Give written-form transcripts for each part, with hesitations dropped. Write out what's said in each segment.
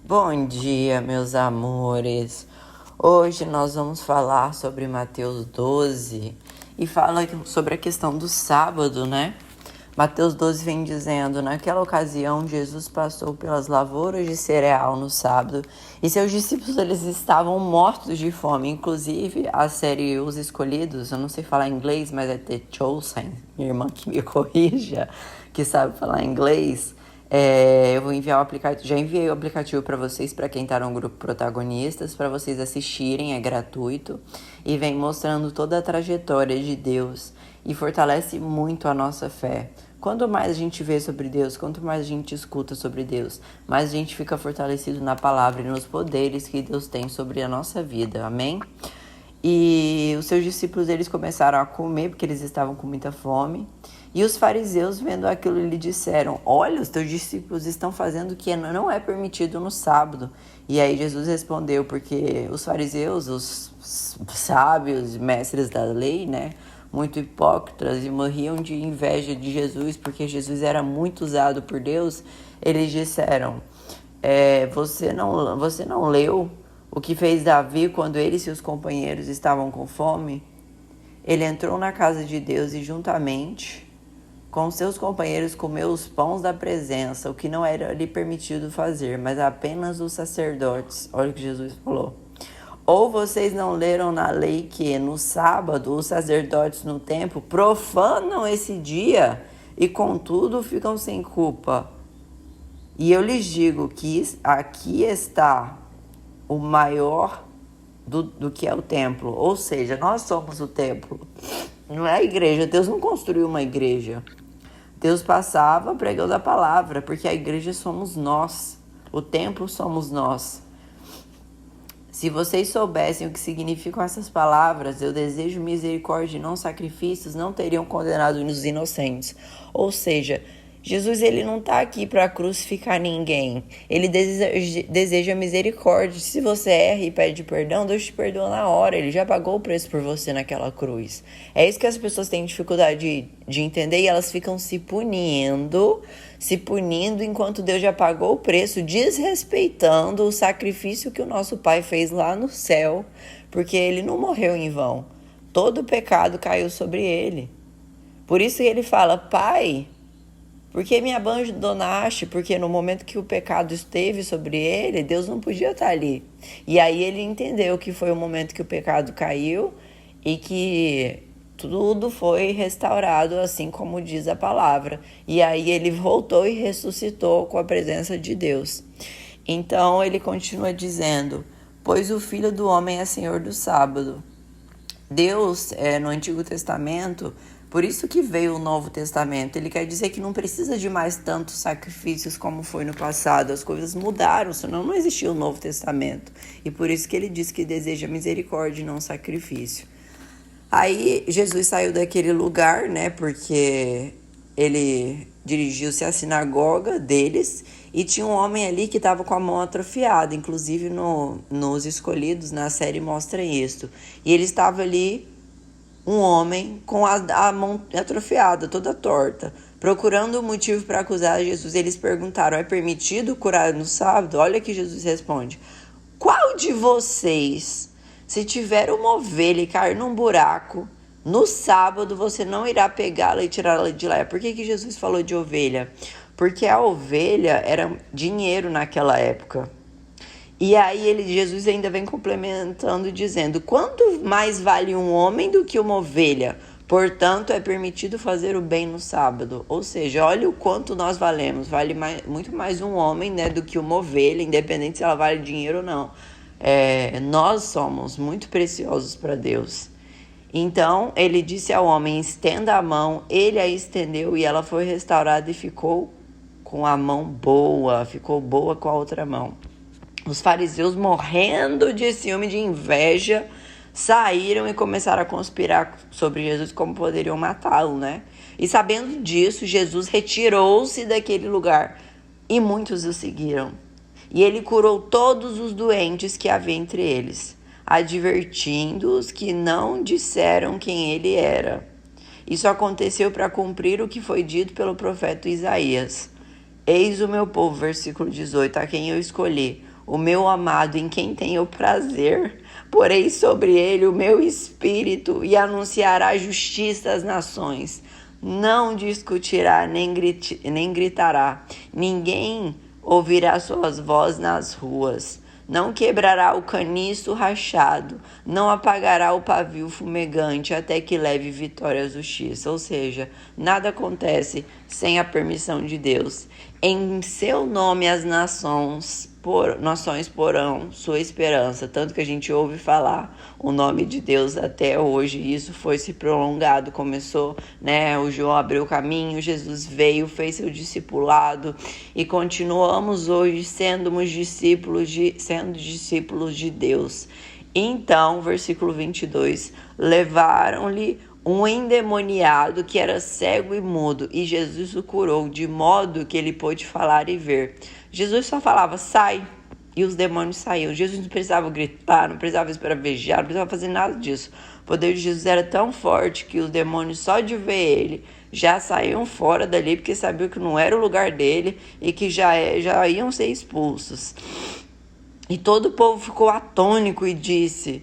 Bom dia, meus amores. Hoje nós vamos falar sobre Mateus 12 e fala sobre a questão do sábado, né? Mateus 12 vem dizendo: naquela ocasião, Jesus passou pelas lavouras de cereal no sábado e seus discípulos eles estavam mortos de fome. Inclusive, a série Os Escolhidos, eu não sei falar inglês, mas é The Chosen, minha irmã que me corrija, que sabe falar inglês. Eu vou enviar o aplicativo, já enviei o aplicativo para vocês, para quem tá no grupo Protagonistas, para vocês assistirem, é gratuito e vem mostrando toda a trajetória de Deus e fortalece muito a nossa fé. Quanto mais a gente vê sobre Deus, quanto mais a gente escuta sobre Deus, mais a gente fica fortalecido na palavra e nos poderes que Deus tem sobre a nossa vida, amém? E os seus discípulos, eles começaram a comer, porque eles estavam com muita fome. E os fariseus, vendo aquilo, lhe disseram: olha, os teus discípulos estão fazendo o que não é permitido no sábado. E aí Jesus respondeu, porque os fariseus, os sábios, mestres da lei, né, muito hipócritas e morriam de inveja de Jesus, porque Jesus era muito usado por Deus. Eles disseram: você não leu o que fez Davi quando ele e seus companheiros estavam com fome? Ele entrou na casa de Deus e juntamente com seus companheiros comeu os pães da presença, o que não era lhe permitido fazer, mas apenas os sacerdotes. Olha o que Jesus falou. Ou vocês não leram na lei que no sábado os sacerdotes no templo profanam esse dia e contudo ficam sem culpa? E eu lhes digo que aqui está o maior do que é o templo. Ou seja, nós somos o templo. Não é a igreja. Deus não construiu uma igreja. Deus passava pregando a palavra, porque a igreja somos nós. O templo somos nós. Se vocês soubessem o que significam essas palavras, eu desejo misericórdia e não sacrifícios, não teriam condenado os inocentes. Ou seja, Jesus ele não está aqui para crucificar ninguém. Ele deseja misericórdia. Se você erra e pede perdão, Deus te perdoa na hora. Ele já pagou o preço por você naquela cruz. É isso que as pessoas têm dificuldade de entender e elas ficam se punindo enquanto Deus já pagou o preço, desrespeitando o sacrifício que o nosso Pai fez lá no céu, porque ele não morreu em vão. Todo o pecado caiu sobre ele. Por isso ele fala: Pai, por que me abandonaste? Porque no momento que o pecado esteve sobre ele, Deus não podia estar ali. E aí ele entendeu que foi o momento que o pecado caiu e que tudo foi restaurado, assim como diz a palavra. E aí ele voltou e ressuscitou com a presença de Deus. Então ele continua dizendo: pois o Filho do Homem é Senhor do sábado. Deus, no Antigo Testamento, por isso que veio o Novo Testamento. Ele quer dizer que não precisa de mais tantos sacrifícios como foi no passado. As coisas mudaram, senão não existia o Novo Testamento. E por isso que ele diz que deseja misericórdia e não sacrifício. Aí Jesus saiu daquele lugar, né, porque ele dirigiu-se à sinagoga deles e tinha um homem ali que estava com a mão atrofiada. Inclusive nos Escolhidos, na série, mostra isso. E ele estava ali, um homem com a mão atrofiada, toda torta, procurando um motivo para acusar Jesus. Eles perguntaram: é permitido curar no sábado? Olha que Jesus responde: qual de vocês, se tiver uma ovelha e cair num buraco, no sábado você não irá pegá-la e tirá-la de lá? Por que Jesus falou de ovelha? Porque a ovelha era dinheiro naquela época. E aí Jesus ainda vem complementando, dizendo: quanto mais vale um homem do que uma ovelha? Portanto, é permitido fazer o bem no sábado. Ou seja, olha o quanto nós valemos. Vale muito mais um homem, né, do que uma ovelha, independente se ela vale dinheiro ou não. Nós somos muito preciosos para Deus. Então, ele disse ao homem: estenda a mão. Ele a estendeu e ela foi restaurada e ficou com a mão boa. Ficou boa com a outra mão. Os fariseus, morrendo de ciúme, de inveja, saíram e começaram a conspirar sobre Jesus como poderiam matá-lo, né? E sabendo disso, Jesus retirou-se daquele lugar e muitos o seguiram. E ele curou todos os doentes que havia entre eles, advertindo-os que não disseram quem ele era. Isso aconteceu para cumprir o que foi dito pelo profeta Isaías. Eis o meu povo, versículo 18, a quem eu escolhi, o meu amado em quem tenho prazer. Porei sobre ele o meu espírito e anunciará justiça às nações. Não discutirá nem gritará. Ninguém ouvirá suas vozes nas ruas. Não quebrará o caniço rachado, não apagará o pavio fumegante até que leve vitória à justiça. Ou seja, nada acontece sem a permissão de Deus. Em seu nome as nações porão sua esperança. Tanto que a gente ouve falar o nome de Deus até hoje. Isso foi se prolongado. Começou, né? O João abriu o caminho, Jesus veio, fez seu discipulado e continuamos hoje sendo discípulos de Deus. Então, versículo 22, levaram-lhe um endemoniado que era cego e mudo, e Jesus o curou, de modo que ele pôde falar e ver. Jesus só falava, sai, e os demônios saíam. Jesus não precisava gritar, não precisava esbravejar, não precisava fazer nada disso. O poder de Jesus era tão forte que os demônios, só de ver ele, já saíam fora dali, porque sabiam que não era o lugar dele e que já iam ser expulsos. E todo o povo ficou atônito e disse,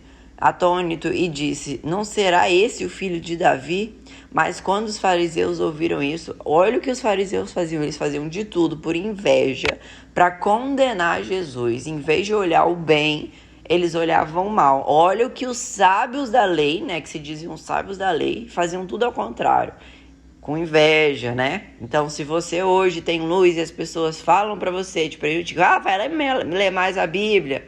não será esse o filho de Davi? Mas quando os fariseus ouviram isso, olha o que os fariseus faziam, eles faziam de tudo por inveja, para condenar Jesus. Em vez de olhar o bem, eles olhavam o mal. Olha o que os sábios da lei, né, que se diziam sábios da lei, faziam tudo ao contrário. Com inveja, né? Então, se você hoje tem luz e as pessoas falam para você, te prejudicam, vai ler mais a Bíblia.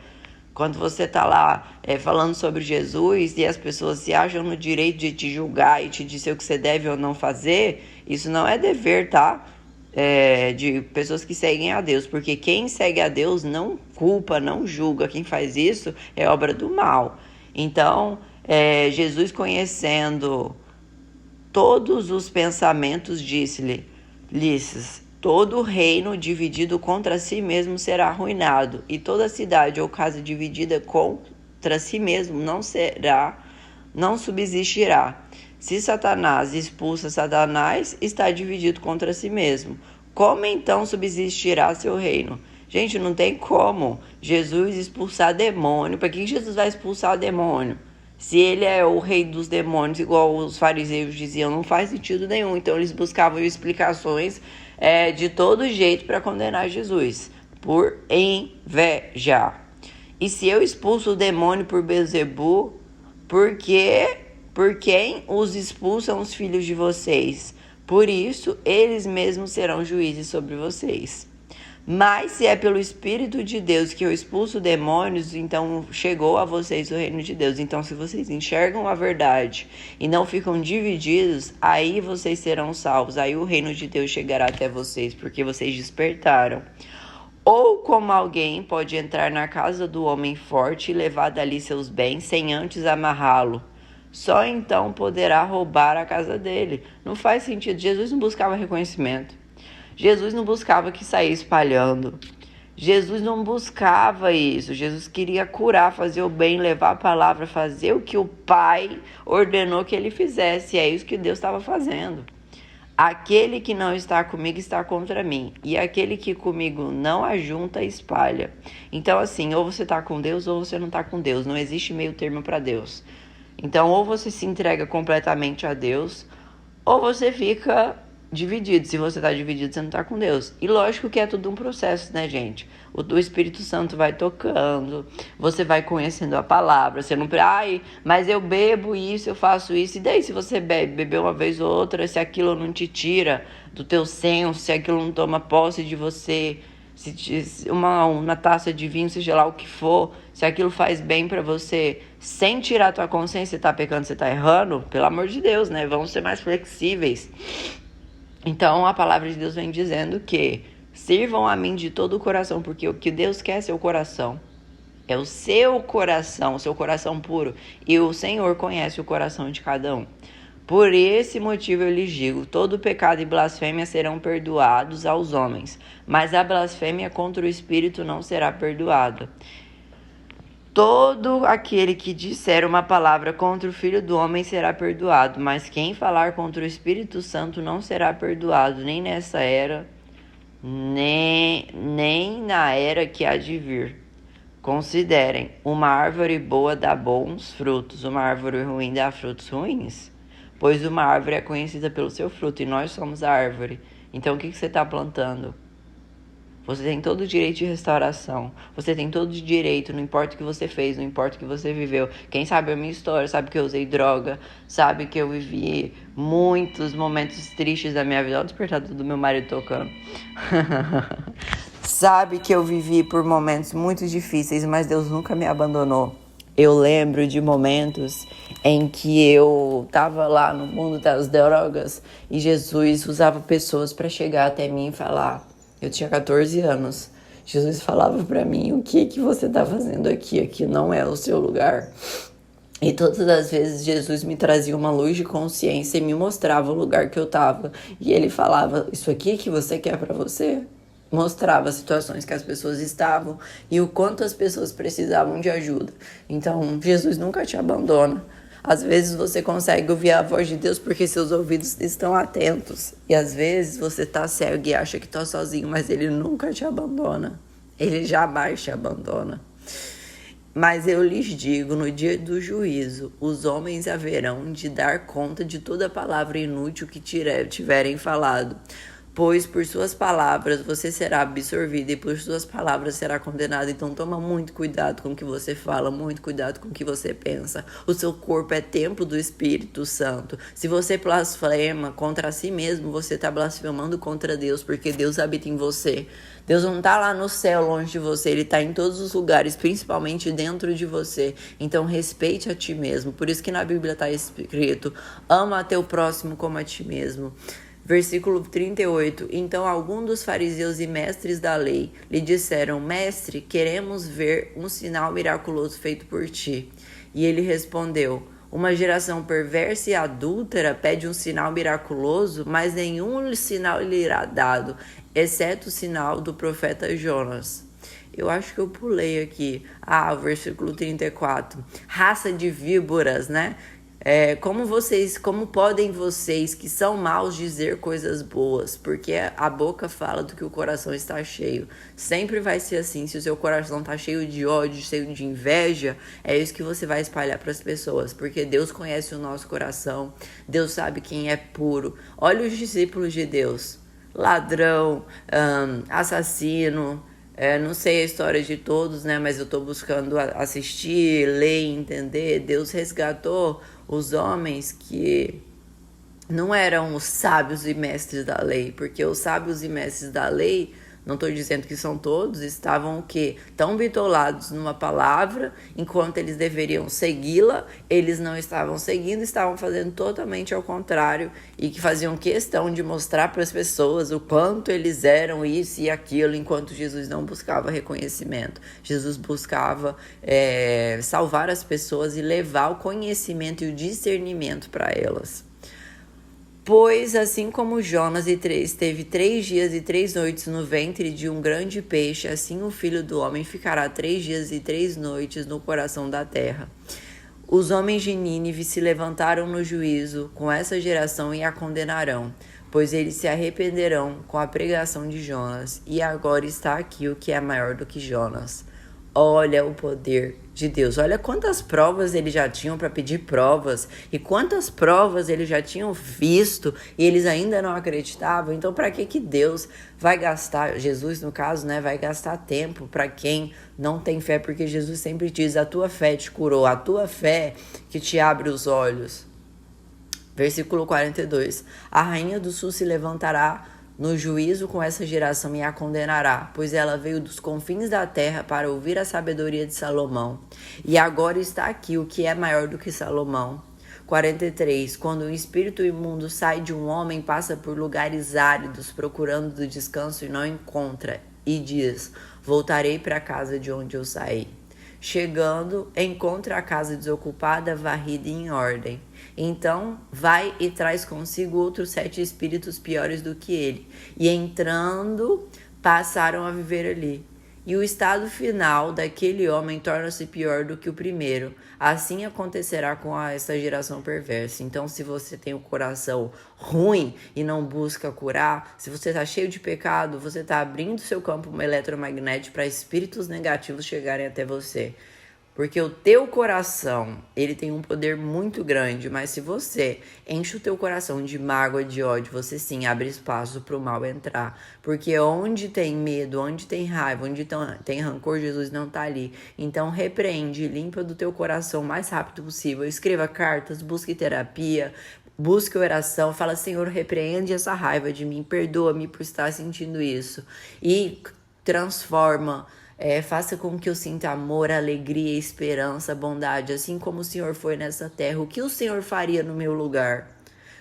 Quando você tá lá falando sobre Jesus e as pessoas se acham no direito de te julgar e te dizer o que você deve ou não fazer, isso não é dever, tá? De pessoas que seguem a Deus, porque quem segue a Deus não culpa, não julga. Quem faz isso é obra do mal. Então, Jesus, conhecendo todos os pensamentos, disse-lhes, todo reino dividido contra si mesmo será arruinado, e toda cidade ou casa dividida contra si mesmo não subsistirá. Se Satanás expulsa Satanás, está dividido contra si mesmo. Como então subsistirá seu reino? Gente, não tem como Jesus expulsar demônio. Para que Jesus vai expulsar o demônio? Se ele é o rei dos demônios, igual os fariseus diziam, não faz sentido nenhum. Então eles buscavam explicações de todo jeito para condenar Jesus, por inveja. E se eu expulso o demônio por Beelzebu, por quem os expulsam os filhos de vocês? Por isso, eles mesmos serão juízes sobre vocês. Mas se é pelo Espírito de Deus que eu expulso demônios, então chegou a vocês o reino de Deus. Então, se vocês enxergam a verdade e não ficam divididos, aí vocês serão salvos. Aí o reino de Deus chegará até vocês, porque vocês despertaram. Ou como alguém pode entrar na casa do homem forte e levar dali seus bens sem antes amarrá-lo? Só então poderá roubar a casa dele. Não faz sentido. Jesus não buscava reconhecimento. Jesus não buscava que saísse espalhando. Jesus não buscava isso. Jesus queria curar, fazer o bem, levar a palavra, fazer o que o Pai ordenou que ele fizesse. E é isso que Deus estava fazendo. Aquele que não está comigo está contra mim. E aquele que comigo não ajunta, espalha. Então, assim, ou você está com Deus ou você não está com Deus. Não existe meio termo para Deus. Então, ou você se entrega completamente a Deus, ou você fica dividido. Se você está dividido, você não está com Deus. E lógico que é tudo um processo, né, gente? O Espírito Santo vai tocando, você vai conhecendo a palavra. Você não... mas eu bebo isso, eu faço isso. E daí, se você bebeu uma vez ou outra, se aquilo não te tira do teu senso, se aquilo não toma posse de você, se uma taça de vinho, seja lá o que for, se aquilo faz bem para você, sem tirar a tua consciência, você tá pecando, você tá errando, pelo amor de Deus, né? Vamos ser mais flexíveis. Então, a palavra de Deus vem dizendo que sirvam a mim de todo o coração, porque o que Deus quer é seu coração. É o seu coração puro. E o Senhor conhece o coração de cada um. Por esse motivo eu lhes digo, todo pecado e blasfêmia serão perdoados aos homens, mas a blasfêmia contra o Espírito não será perdoada. Todo aquele que disser uma palavra contra o Filho do Homem será perdoado, mas quem falar contra o Espírito Santo não será perdoado, nem nessa era, nem na era que há de vir. Considerem, uma árvore boa dá bons frutos, uma árvore ruim dá frutos ruins. Pois uma árvore é conhecida pelo seu fruto e nós somos a árvore. Então o que você está plantando? Você tem todo o direito de restauração. Você tem todo o direito, não importa o que você fez, não importa o que você viveu. Quem sabe a minha história, sabe que eu usei droga, sabe que eu vivi muitos momentos tristes da minha vida. Olha o despertador do meu marido tocando. Sabe que eu vivi por momentos muito difíceis, mas Deus nunca me abandonou. Eu lembro de momentos em que eu estava lá no mundo das drogas e Jesus usava pessoas para chegar até mim e falar. Eu tinha 14 anos. Jesus falava para mim, o que você está fazendo aqui? Aqui não é o seu lugar. E todas as vezes Jesus me trazia uma luz de consciência e me mostrava o lugar que eu estava. E ele falava, isso aqui que você quer para você? Mostrava as situações que as pessoas estavam e o quanto as pessoas precisavam de ajuda. Então, Jesus nunca te abandona. Às vezes você consegue ouvir a voz de Deus porque seus ouvidos estão atentos. E às vezes você está cego e acha que está sozinho, mas Ele nunca te abandona. Ele jamais te abandona. Mas eu lhes digo, no dia do juízo, os homens haverão de dar conta de toda palavra inútil que tiverem falado. Pois por suas palavras você será absorvido e por suas palavras será condenado. Então toma muito cuidado com o que você fala, muito cuidado com o que você pensa. O seu corpo é templo do Espírito Santo. Se você blasfema contra si mesmo, você está blasfemando contra Deus, porque Deus habita em você. Deus não está lá no céu longe de você, Ele está em todos os lugares, principalmente dentro de você. Então respeite a ti mesmo. Por isso que na Bíblia está escrito, ama a teu próximo como a ti mesmo. Versículo 38. Então alguns dos fariseus e mestres da lei lhe disseram, Mestre, queremos ver um sinal miraculoso feito por ti. E ele respondeu, uma geração perversa e adúltera pede um sinal miraculoso, mas nenhum sinal lhe irá dado, exceto o sinal do profeta Jonas. Eu acho que eu pulei aqui. O versículo 34. Raça de víboras, né? Como podem vocês que são maus dizer coisas boas? Porque a boca fala do que o coração está cheio. Sempre vai ser assim. Se o seu coração está cheio de ódio, cheio de inveja, é isso que você vai espalhar para as pessoas. Porque Deus conhece o nosso coração. Deus sabe quem é puro. Olha os discípulos de Deus. Ladrão, assassino. Não sei a história de todos, né? Mas eu estou buscando assistir, ler, entender. Deus resgatou os homens que não eram os sábios e mestres da lei, porque os sábios e mestres da lei, não estou dizendo que são todos, estavam o quê? Tão bitolados numa palavra, enquanto eles deveriam segui-la, eles não estavam seguindo, estavam fazendo totalmente ao contrário e que faziam questão de mostrar para as pessoas o quanto eles eram isso e aquilo, enquanto Jesus não buscava reconhecimento. Jesus buscava salvar as pessoas e levar o conhecimento e o discernimento para elas. Pois, assim como Jonas esteve 3 dias e 3 noites no ventre de um grande peixe, assim o Filho do Homem ficará 3 dias e 3 noites no coração da terra. Os homens de Nínive se levantaram no juízo com essa geração e a condenarão, pois eles se arrependerão com a pregação de Jonas, e agora está aqui o que é maior do que Jonas. Olha o poder de Deus. Olha quantas provas eles já tinham para pedir provas e quantas provas eles já tinham visto e eles ainda não acreditavam. Então, para que Deus vai gastar, Jesus no caso, né, vai gastar tempo para quem não tem fé? Porque Jesus sempre diz, a tua fé te curou, a tua fé que te abre os olhos. Versículo 42. A rainha do sul se levantará no juízo com essa geração e a condenará, pois ela veio dos confins da terra para ouvir a sabedoria de Salomão. E agora está aqui o que é maior do que Salomão. 43. Quando um espírito imundo sai de um homem, passa por lugares áridos, procurando do descanso e não encontra, e diz, voltarei para a casa de onde eu saí. Chegando, encontra a casa desocupada, varrida e em ordem. Então, vai e traz consigo outros 7 espíritos piores do que ele. E entrando, passaram a viver ali. E o estado final daquele homem torna-se pior do que o primeiro. Assim acontecerá com essa geração perversa. Então, se você tem o coração ruim e não busca curar, se você está cheio de pecado, você está abrindo seu campo eletromagnético para espíritos negativos chegarem até você. Porque o teu coração, ele tem um poder muito grande, mas se você enche o teu coração de mágoa, de ódio, você sim abre espaço para o mal entrar. Porque onde tem medo, onde tem raiva, onde tem rancor, Jesus não está ali. Então repreende, limpa do teu coração o mais rápido possível. Escreva cartas, busque terapia, busque oração, fala: Senhor, repreende essa raiva de mim, perdoa-me por estar sentindo isso. E transforma. Faça com que eu sinta amor, alegria, esperança, bondade, assim como o Senhor foi nessa terra. O que o Senhor faria no meu lugar?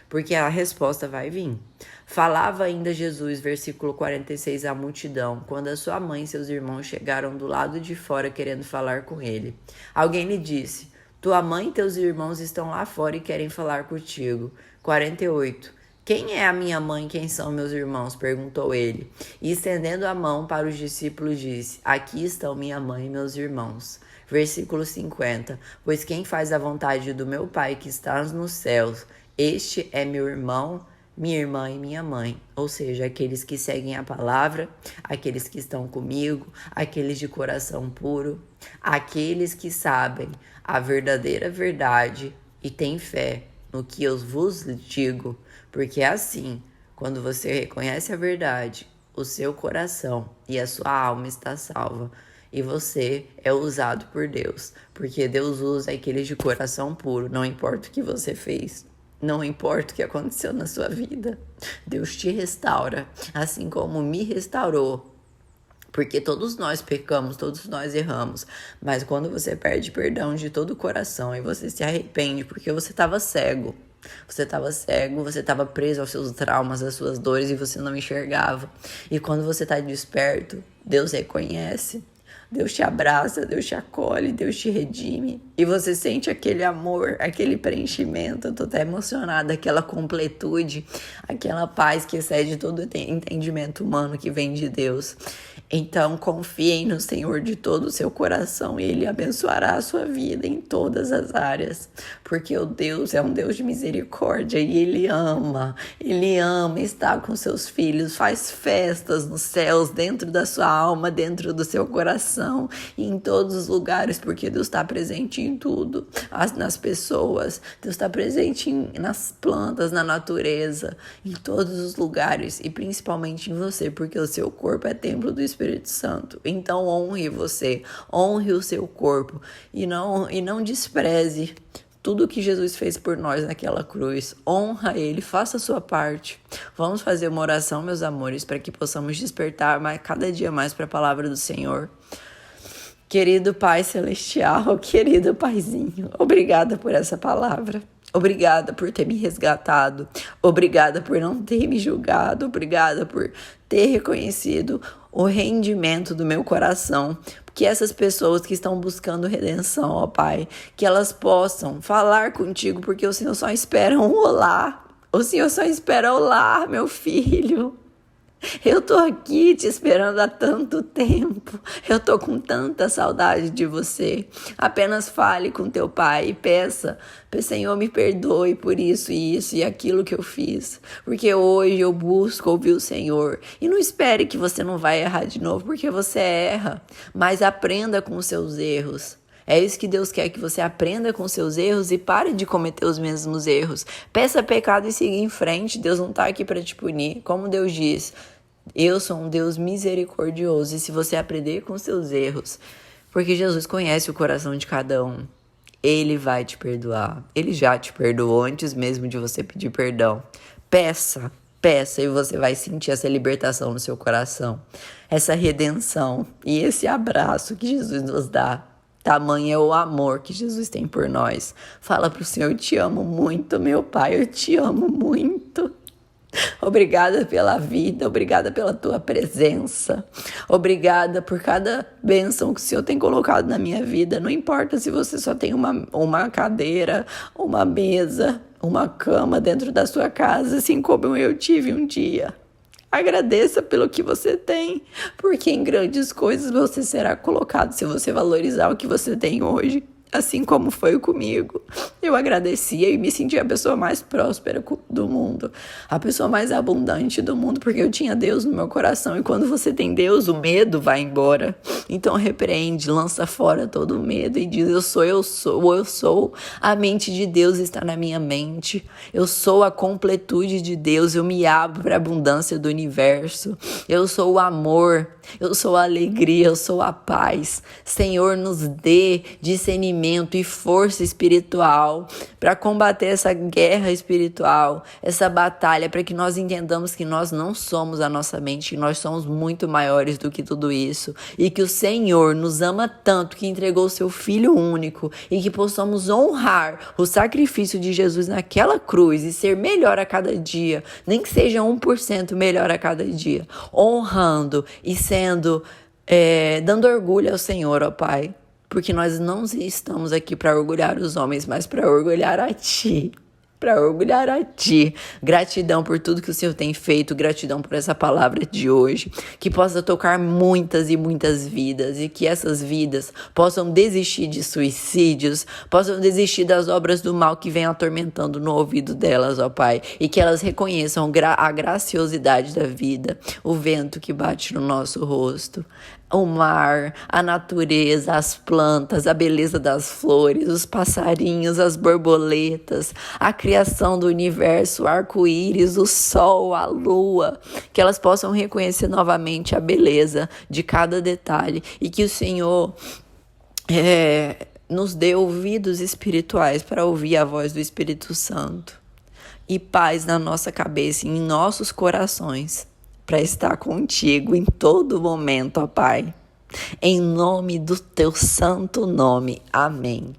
Porque a resposta vai vir. Falava ainda Jesus, versículo 46, à multidão, quando a sua mãe e seus irmãos chegaram do lado de fora querendo falar com ele. Alguém lhe disse: tua mãe e teus irmãos estão lá fora e querem falar contigo. 48. Quem é a minha mãe e quem são meus irmãos? Perguntou ele. E estendendo a mão para os discípulos disse: aqui estão minha mãe e meus irmãos. Versículo 50. Pois quem faz a vontade do meu Pai que está nos céus, este é meu irmão, minha irmã e minha mãe. Ou seja, aqueles que seguem a palavra, aqueles que estão comigo, aqueles de coração puro, aqueles que sabem a verdadeira verdade e têm fé no que eu vos digo. Porque é assim, quando você reconhece a verdade, o seu coração e a sua alma está salva. E você é usado por Deus. Porque Deus usa aqueles de coração puro. Não importa o que você fez. Não importa o que aconteceu na sua vida. Deus te restaura. Assim como me restaurou. Porque todos nós pecamos, todos nós erramos. Mas quando você pede perdão de todo o coração e você se arrepende porque você estava cego. Você estava preso aos seus traumas, às suas dores e você não enxergava. E quando você está desperto, Deus reconhece. Deus te abraça, Deus te acolhe, Deus te redime. E você sente aquele amor, aquele preenchimento. Eu tô até emocionada, aquela completude, aquela paz que excede todo entendimento humano que vem de Deus. Então, confiem no Senhor de todo o seu coração e Ele abençoará a sua vida em todas as áreas. Porque o Deus é um Deus de misericórdia e Ele ama estar com seus filhos, faz festas nos céus, dentro da sua alma, dentro do seu coração e em todos os lugares, porque Deus está presente em tudo, nas pessoas, Deus está presente nas plantas, na natureza, em todos os lugares e principalmente em você, porque o seu corpo é templo do Espírito Santo. Então honre você, honre o seu corpo e não despreze tudo que Jesus fez por nós naquela cruz. Honra Ele, faça a sua parte. Vamos fazer uma oração, meus amores, para que possamos despertar cada dia mais para a palavra do Senhor. Querido Pai Celestial, querido Paizinho, obrigada por essa palavra. Obrigada por ter me resgatado. Obrigada por não ter me julgado. Obrigada por ter reconhecido o rendimento do meu coração. Que essas pessoas que estão buscando redenção, ó Pai, que elas possam falar contigo, porque o Senhor só espera um olá. O Senhor só espera olá, meu filho. Eu tô aqui te esperando há tanto tempo. Eu tô com tanta saudade de você. Apenas fale com teu pai e peça: Senhor, me perdoe por isso e aquilo que eu fiz. Porque hoje eu busco ouvir o Senhor. E não espere que você não vai errar de novo, porque você erra. Mas aprenda com os seus erros. É isso que Deus quer, que você aprenda com seus erros e pare de cometer os mesmos erros. Peça pecado e siga em frente. Deus não está aqui para te punir. Como Deus diz, eu sou um Deus misericordioso. E se você aprender com seus erros, porque Jesus conhece o coração de cada um, Ele vai te perdoar. Ele já te perdoou antes mesmo de você pedir perdão. Peça e você vai sentir essa libertação no seu coração. Essa redenção e esse abraço que Jesus nos dá. Tamanho é o amor que Jesus tem por nós. Fala pro Senhor: eu te amo muito, meu Pai, eu te amo muito. Obrigada pela vida, obrigada pela tua presença. Obrigada por cada bênção que o Senhor tem colocado na minha vida. Não importa se você só tem uma cadeira, uma mesa, uma cama dentro da sua casa, assim como eu tive um dia. Agradeça pelo que você tem, porque em grandes coisas você será colocado se você valorizar o que você tem hoje. Assim como foi comigo. Eu agradecia e me sentia a pessoa mais próspera do mundo. A pessoa mais abundante do mundo, porque eu tinha Deus no meu coração. E quando você tem Deus, o medo vai embora. Então repreende, lança fora todo o medo e diz: eu sou. A mente de Deus está na minha mente. Eu sou a completude de Deus. Eu me abro para a abundância do universo. Eu sou o amor. Eu sou a alegria, eu sou a paz. Senhor, nos dê discernimento e força espiritual para combater essa guerra espiritual, essa batalha, para que nós entendamos que nós não somos a nossa mente, que nós somos muito maiores do que tudo isso e que o Senhor nos ama tanto que entregou o seu Filho único e que possamos honrar o sacrifício de Jesus naquela cruz e ser melhor a cada dia, nem que seja 1% melhor a cada dia, honrando e sendo, dando orgulho ao Senhor, ó Pai, porque nós não estamos aqui para orgulhar os homens, mas para orgulhar a Ti. Para orgulhar a Ti. Gratidão por tudo que o Senhor tem feito, gratidão por essa palavra de hoje, que possa tocar muitas e muitas vidas e que essas vidas possam desistir de suicídios, possam desistir das obras do mal que vem atormentando no ouvido delas, ó Pai, e que elas reconheçam a graciosidade da vida, o vento que bate no nosso rosto, o mar, a natureza, as plantas, a beleza das flores, os passarinhos, as borboletas, a criação do universo, o arco-íris, o sol, a lua, que elas possam reconhecer novamente a beleza de cada detalhe e que o Senhor nos dê ouvidos espirituais para ouvir a voz do Espírito Santo e paz na nossa cabeça e em nossos corações, para estar contigo em todo momento, ó Pai. Em nome do teu santo nome. Amém.